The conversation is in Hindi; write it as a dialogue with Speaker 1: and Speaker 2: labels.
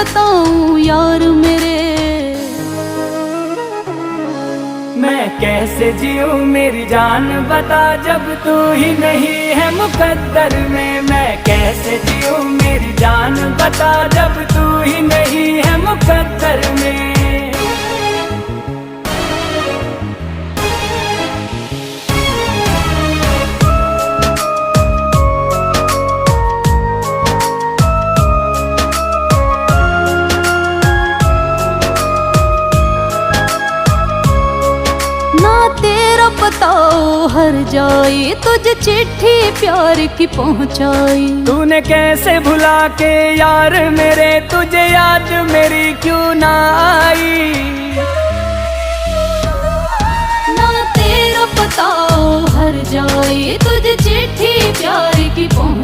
Speaker 1: बताऊं यार मेरे,
Speaker 2: मैं कैसे जीऊं मेरी जान बता जब तू ही नहीं है मुकद्दर में। मैं कैसे जीऊं मेरी जान बता जब तू ही नहीं है मुकद्दर में।
Speaker 1: ना तेरा बताओ हर जाए तुझे चिट्ठी प्यार की पहुंचाई।
Speaker 2: तूने कैसे भुला के यार मेरे तुझे याद मेरी क्यों ना आई।
Speaker 1: ना तेरा बताओ हर जाए तुझे चिट्ठी प्यार की पहुंचाई।